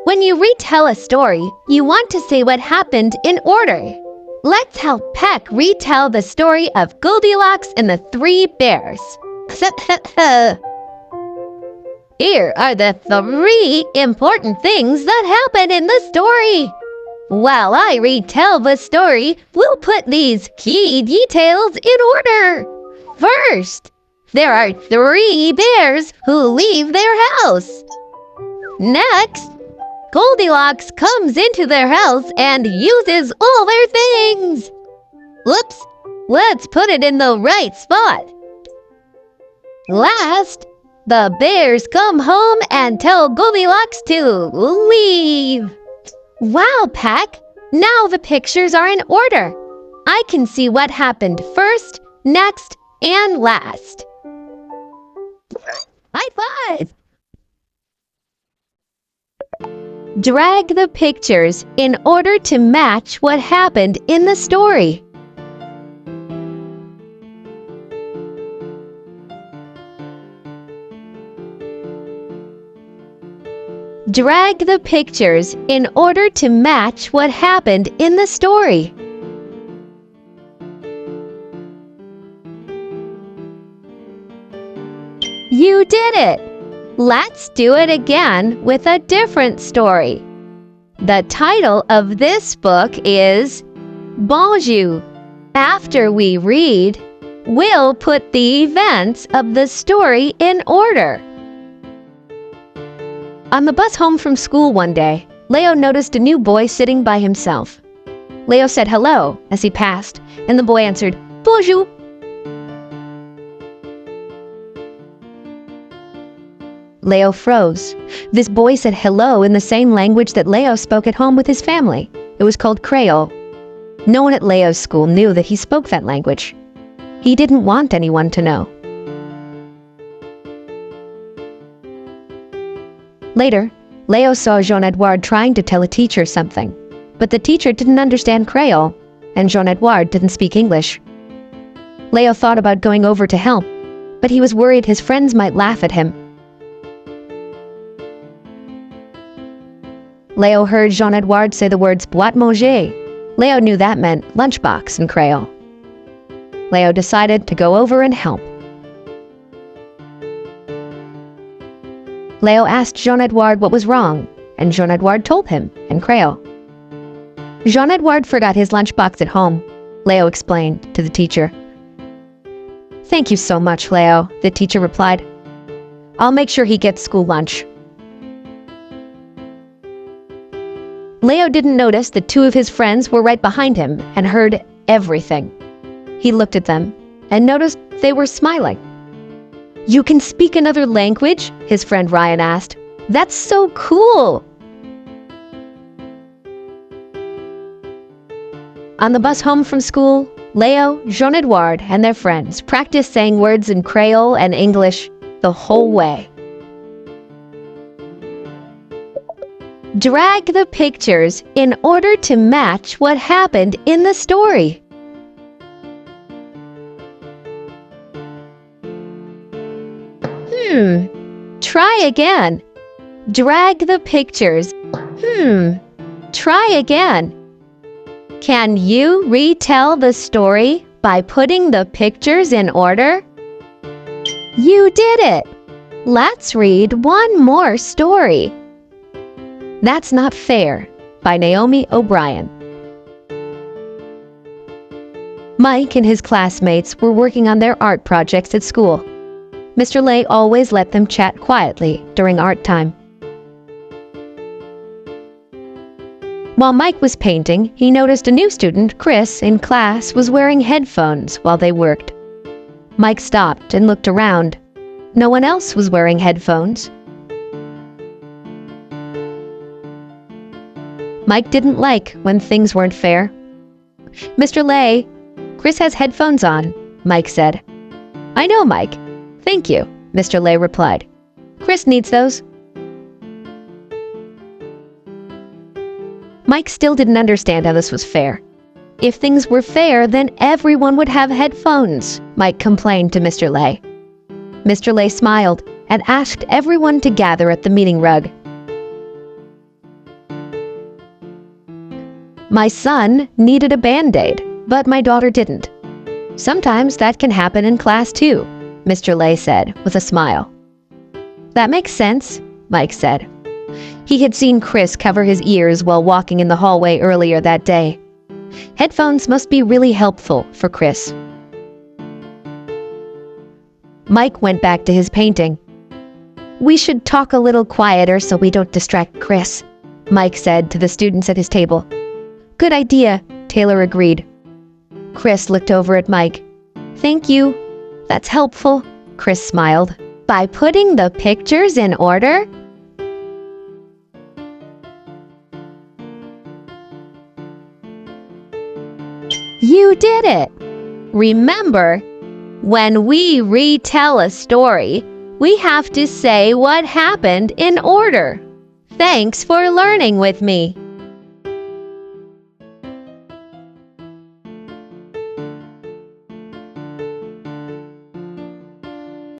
When you retell a story, you want to say what happened in order. Let's help Peck retell the story of Goldilocks and the Three Bears. Here are the 3 important things that happen in the story. While I retell the story, we'll put these key details in order. First, there are 3 bears who leave their house. Next, Goldilocks comes into their house and uses all their things. Whoops, let's put it in the right spot. Last, the bears come home and tell Goldilocks to leave. Wow, Peck! Now the pictures are in order. I can see what happened first, next, and last. High five! Drag the pictures in order to match what happened in the story. Drag the pictures in order to match what happened in the story. You did it! Let's do it again with a different story. The title of this book is Bonjour. After we read, we'll put the events of the story in order. On the bus home from school one day, Leo noticed a new boy sitting by himself. Leo said hello as he passed, and the boy answered, Bonjour. Leo froze. This boy said hello in the same language that Leo spoke at home with his family. It was called Creole. No one at Leo's school knew that he spoke that language. He didn't want anyone to know. Later, Leo saw Jean-Edouard trying to tell a teacher something, but the teacher didn't understand Creole, and Jean-Edouard didn't speak English. Leo thought about going over to help, but he was worried his friends might laugh at him. Leo heard Jean-Edouard say the words boîte manger. Leo knew that meant lunchbox in Creole. Leo decided to go over and help. Leo asked Jean-Edouard what was wrong, and Jean-Edouard told him in Creole. Jean-Edouard forgot his lunchbox at home, Leo explained to the teacher. Thank you so much, Leo, the teacher replied. I'll make sure he gets school lunch. Leo didn't notice that 2 of his friends were right behind him and heard everything. He looked at them and noticed they were smiling. You can speak another language? His friend Ryan asked. That's so cool! On the bus home from school, Leo, Jean-Edouard, and their friends practiced saying words in Creole and English the whole way. Drag the pictures in order to match what happened in the story. Try again. Drag the pictures. Try again. Can you retell the story by putting the pictures in order? You did it! Let's read one more story. That's Not Fair by Naomi O'Brien. Mike and his classmates were working on their art projects at school. Mr. Lay always let them chat quietly during art time. While Mike was painting, he noticed a new student, Chris, in class was wearing headphones while they worked. Mike stopped and looked around. No one else was wearing headphones. Mike didn't like when things weren't fair. Mr. Lay, Chris has headphones on, Mike said. I know, Mike. Thank you, Mr. Lay replied. Chris needs those. Mike still didn't understand how this was fair. If things were fair, then everyone would have headphones, Mike complained to Mr. Lay. Mr. Lay smiled and asked everyone to gather at the meeting rug. My son needed a Band-Aid, but my daughter didn't. Sometimes that can happen in class too, Mr. Lay said with a smile. That makes sense, Mike said. He had seen Chris cover his ears while walking in the hallway earlier that day. Headphones must be really helpful for Chris. Mike went back to his painting. We should talk a little quieter so we don't distract Chris, Mike said to the students at his table. Good idea, Taylor agreed. Chris looked over at Mike. Thank you. That's helpful, Chris smiled. By putting the pictures in order? You did it! Remember, when we retell a story, we have to say what happened in order. Thanks for learning with me.